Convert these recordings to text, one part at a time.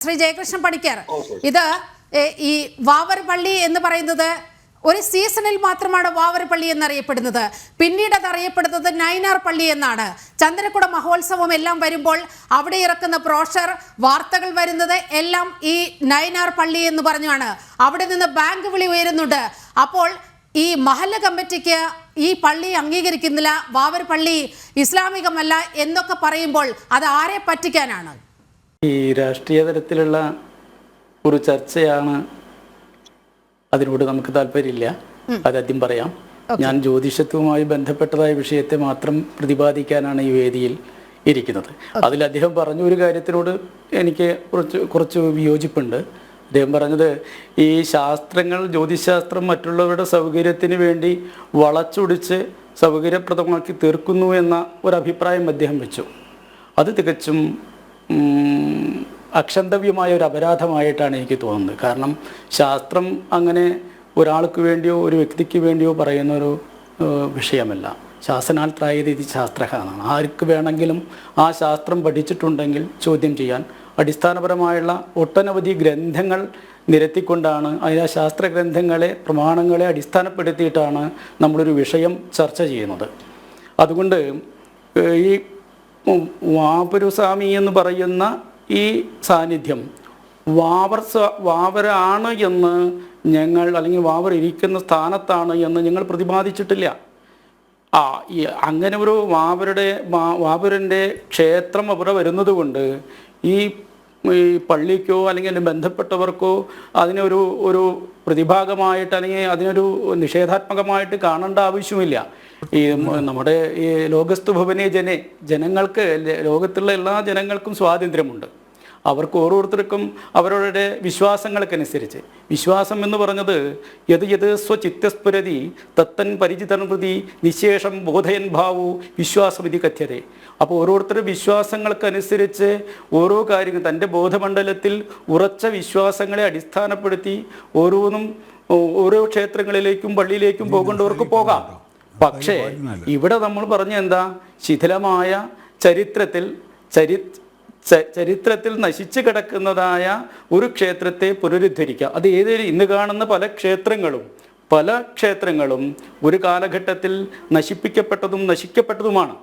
ശ്രീ ജയകൃഷ്ണൻ പണിക്കർ, ഇത് ഈ വാവർ പള്ളി എന്ന് പറയുന്നത് ഒരു സീസണിൽ മാത്രമാണ് വാവർ പള്ളി എന്നറിയപ്പെടുന്നത്. പിന്നീട് അത് അറിയപ്പെടുന്നത് നൈനാർ പള്ളി എന്നാണ്. ചന്ദ്രക്കുട മഹോത്സവം എല്ലാം വരുമ്പോൾ അവിടെ ഇറക്കുന്ന ബ്രോഷർ വാർത്തകൾ വരുന്നത് എല്ലാം ഈ നൈനാർ പള്ളി എന്ന് പറഞ്ഞാണ്. അവിടെ നിന്ന് ബാങ്ക് വിളി ഉയരുന്നുണ്ട്. അപ്പോൾ ഈ മഹല്ല കമ്മിറ്റിക്ക് ഈ പള്ളി അംഗീകരിക്കുന്നില്ല, വാവർ പള്ളി ഇസ്ലാമികമല്ല എന്നൊക്കെ പറയുമ്പോൾ അത് ആരെ പറ്റിക്കാനാണ്? ഈ രാഷ്ട്രീയ തലത്തിലുള്ള ഒരു ചർച്ചയാണ്. അതിനോട് നമുക്ക് താല്പര്യമില്ല, അതാദ്യം പറയാം. ഞാൻ ജ്യോതിഷത്വവുമായി ബന്ധപ്പെട്ടതായ വിഷയത്തെ മാത്രം പ്രതിപാദിക്കാനാണ് ഈ വേദിയിൽ ഇരിക്കുന്നത്. അതിൽ അദ്ദേഹം പറഞ്ഞ ഒരു കാര്യത്തിനോട് എനിക്ക് കുറച്ച് വിയോജിപ്പുണ്ട്. അദ്ദേഹം പറഞ്ഞത് ഈ ശാസ്ത്രങ്ങൾ, ജ്യോതിശാസ്ത്രം മറ്റുള്ളവരുടെ സൗകര്യത്തിന് വേണ്ടി വളച്ചൊടിച്ച് സൗകര്യപ്രദമാക്കി തീർക്കുന്നു എന്ന ഒരഭിപ്രായം അദ്ദേഹം വെച്ചു. അത് തികച്ചും അക്ഷന്തവ്യമായ ഒരു അപരാധമായിട്ടാണ് എനിക്ക് തോന്നുന്നത്. കാരണം ശാസ്ത്രം അങ്ങനെ ഒരാൾക്ക് വേണ്ടിയോ ഒരു വ്യക്തിക്ക് വേണ്ടിയോ പറയുന്ന ഒരു വിഷയമല്ല. ശാസനാൽ ത്രായതീതി ശാസ്ത്രഃ എന്നാണ്. ആർക്ക് വേണമെങ്കിലും ആ ശാസ്ത്രം പഠിച്ചിട്ടുണ്ടെങ്കിൽ ചോദ്യം ചെയ്യാൻ അടിസ്ഥാനപരമായുള്ള ഒട്ടനവധി ഗ്രന്ഥങ്ങൾ നിരത്തിക്കൊണ്ടാണ്, ആ ശാസ്ത്ര ഗ്രന്ഥങ്ങളെ, പ്രമാണങ്ങളെ അടിസ്ഥാനപ്പെടുത്തിയിട്ടാണ് നമ്മളൊരു വിഷയം ചർച്ച ചെയ്യുന്നത്. അതുകൊണ്ട് ഈ വാവരുസ്വാമി എന്ന് പറയുന്ന ഈ സാന്നിധ്യം വാവരാണ് എന്ന് ഞങ്ങൾ, അല്ലെങ്കിൽ വാവർ ഇരിക്കുന്ന സ്ഥാനത്താണ് എന്ന് ഞങ്ങൾ പ്രതിപാദിച്ചിട്ടില്ല. അങ്ങനെ ഒരു വാവരൻ്റെ ക്ഷേത്രം അവിടെ വരുന്നത് കൊണ്ട് ഈ പള്ളിക്കോ അല്ലെങ്കിൽ ബന്ധപ്പെട്ടവർക്കോ അതിനൊരു പ്രതിഭാഗമായിട്ട് അല്ലെങ്കിൽ അതിനൊരു നിഷേധാത്മകമായിട്ട് കാണേണ്ട ആവശ്യമില്ല. ഈ നമ്മുടെ ഈ ലോകസ്തു ഭുവനേ ജനങ്ങൾക്ക്, ലോകത്തുള്ള എല്ലാ ജനങ്ങൾക്കും സ്വാതന്ത്ര്യമുണ്ട്. അവർക്ക് ഓരോരുത്തർക്കും അവരുടെ വിശ്വാസങ്ങൾക്കനുസരിച്ച്, വിശ്വാസം എന്ന് പറഞ്ഞത് യത് സ്വചിത്തസ്ഫുരതി തത്തൻ പരിചിതൻ പ്രതി നിശേഷം ബോധയൻ ഭാവു വിശ്വാസവിധി കഥ്യതേ. അപ്പോൾ ഓരോരുത്തരുടെ വിശ്വാസങ്ങൾക്കനുസരിച്ച് ഓരോ കാര്യങ്ങൾ, തൻ്റെ ബോധമണ്ഡലത്തിൽ ഉറച്ച വിശ്വാസങ്ങളെ അടിസ്ഥാനപ്പെടുത്തി ഓരോന്നും ഓരോ ക്ഷേത്രങ്ങളിലേക്കും പള്ളിയിലേക്കും പോകേണ്ടവർക്ക് പോകാം. പക്ഷേ ഇവിടെ നമ്മൾ പറഞ്ഞ എന്താ, ശിഥിലമായ ചരിത്രത്തിൽ നശിച്ചു കിടക്കുന്നതായ ഒരു ക്ഷേത്രത്തെ പുനരുദ്ധരിക്കുക. അത് ഇന്ന് കാണുന്ന പല ക്ഷേത്രങ്ങളും ഒരു കാലഘട്ടത്തിൽ നശിപ്പിക്കപ്പെട്ടതും നശിക്കപ്പെട്ടതുമാണ്.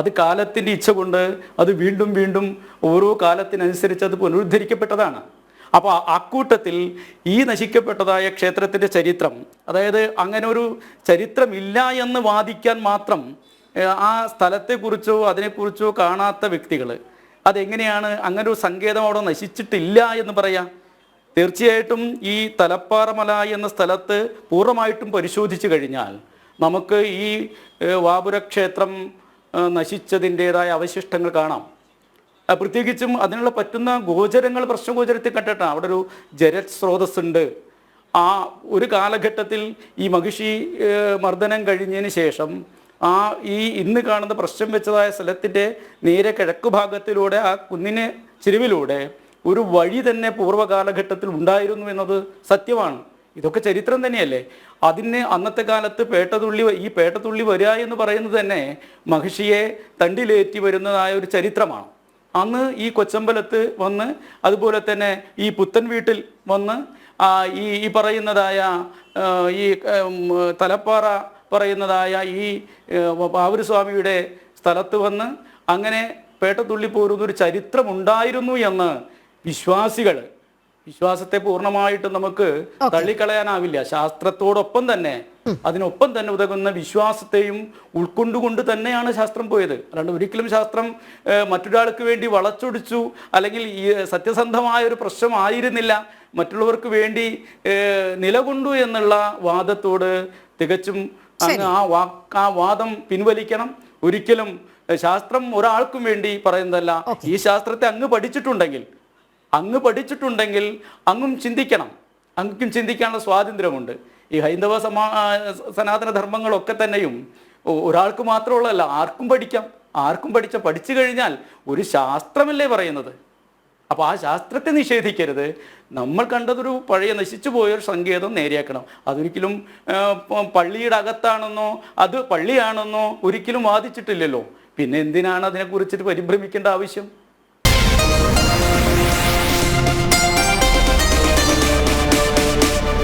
അത് കാലത്തിൻ്റെ ഇച്ഛ കൊണ്ട് അത് വീണ്ടും വീണ്ടും ഓരോ കാലത്തിനനുസരിച്ച് അത് പുനരുദ്ധരിക്കപ്പെട്ടതാണ്. അപ്പോൾ അക്കൂട്ടത്തിൽ ഈ നശിക്കപ്പെട്ടതായ ക്ഷേത്രത്തിൻ്റെ ചരിത്രം, അതായത് അങ്ങനെ ഒരു ചരിത്രമില്ല എന്ന് വാദിക്കാൻ മാത്രം ആ സ്ഥലത്തെക്കുറിച്ചോ അതിനെക്കുറിച്ചോ കാണാത്ത വ്യക്തികൾ അതെങ്ങനെയാണ് അങ്ങനെ ഒരു സങ്കേതം അവിടെ നശിച്ചിട്ടില്ല എന്ന് പറയാം? തീർച്ചയായിട്ടും ഈ തലപ്പാറമല എന്ന സ്ഥലത്ത് പൂർണ്ണമായിട്ടും പരിശോധിച്ചു കഴിഞ്ഞാൽ നമുക്ക് ഈ വാപുരക്ഷേത്രം നശിച്ചതിൻ്റെതായ അവശിഷ്ടങ്ങൾ കാണാം. പ്രത്യേകിച്ചും അതിനുള്ള പറ്റുന്ന ഗോചരങ്ങൾ പ്രശ്നഗോചരത്തിൽ കണ്ടിട്ടാണ്. അവിടെ ഒരു ജലസ്രോതസ് ഉണ്ട്. ആ ഒരു കാലഘട്ടത്തിൽ ഈ മഹിഷി മർദ്ദനം കഴിഞ്ഞതിന് ശേഷം ഈ ഇന്ന് കാണുന്ന പ്രശ്നം വെച്ചതായ സ്ഥലത്തിൻ്റെ നേരെ കിഴക്ക് ഭാഗത്തിലൂടെ ആ കുന്നിന് ചെരുവിലൂടെ ഒരു വഴി തന്നെ പൂർവ്വകാലഘട്ടത്തിൽ ഉണ്ടായിരുന്നു എന്നത് സത്യമാണ്. ഇതൊക്കെ ചരിത്രം തന്നെയല്ലേ. അതിന് അന്നത്തെ കാലത്ത് ഈ പേട്ടതുള്ളി വരിക എന്ന് പറയുന്നത് തന്നെ മഹിഷിയെ തണ്ടിലേറ്റി വരുന്നതായ ഒരു ചരിത്രമാണ്. അന്ന് ഈ കൊച്ചമ്പലത്ത് വന്ന്, അതുപോലെ തന്നെ ഈ പുത്തൻ വീട്ടിൽ വന്ന് ഈ പറയുന്നതായ ഈ തലപ്പാറ പറയുന്നതായ ഈ വാവരുസ്വാമിയുടെ സ്ഥലത്ത് വന്ന് അങ്ങനെ പേട്ടതുള്ളി പോരുന്നൊരു ചരിത്രമുണ്ടായിരുന്നു എന്ന് വിശ്വാസത്തെ പൂർണ്ണമായിട്ട് നമുക്ക് തള്ളിക്കളയാനാവില്ല. ശാസ്ത്രത്തോടൊപ്പം തന്നെ അതിനൊപ്പം തന്നെ ഉതകുന്ന വിശ്വാസത്തെയും ഉൾക്കൊണ്ടുകൊണ്ട് തന്നെയാണ് ശാസ്ത്രം പോയത്. അല്ലാണ്ട് ഒരിക്കലും ശാസ്ത്രം മറ്റൊരാൾക്ക് വേണ്ടി വളച്ചൊടിച്ചു അല്ലെങ്കിൽ ഈ സത്യസന്ധമായ ഒരു പ്രശ്നമായിരുന്നില്ല, മറ്റുള്ളവർക്ക് വേണ്ടി നിലകൊണ്ടു എന്നുള്ള വാദത്തോട് തികച്ചും അങ്ങ് ആ വാദം പിൻവലിക്കണം. ഒരിക്കലും ശാസ്ത്രം ഒരാൾക്കും വേണ്ടി പറയുന്നതല്ല. ഈ ശാസ്ത്രത്തെ അങ്ങ് പഠിച്ചിട്ടുണ്ടെങ്കിൽ അങ്ങും ചിന്തിക്കണം. അങ്ങും ചിന്തിക്കാനുള്ള സ്വാതന്ത്ര്യമുണ്ട്. ഈ ഹൈന്ദവ സനാതന ധർമ്മങ്ങളൊക്കെ തന്നെയും ഒരാൾക്ക് മാത്രമുള്ളതല്ല, ആർക്കും പഠിച്ചു കഴിഞ്ഞാൽ ഒരു ശാസ്ത്രമല്ലേ പറയുന്നത്. അപ്പോൾ ആ ശാസ്ത്രത്തെ നിഷേധിക്കരുത്. നമ്മൾ കണ്ടതൊരു പഴയ നശിച്ചു പോയൊരു സങ്കേതം നേരെയാക്കണം. അതൊരിക്കലും പള്ളിയുടെ അകത്താണെന്നോ അത് പള്ളിയാണെന്നോ ഒരിക്കലും വാദിച്ചിട്ടില്ലല്ലോ. പിന്നെ എന്തിനാണ് അതിനെക്കുറിച്ചിട്ട് പരിഭ്രമിക്കേണ്ട ആവശ്യം?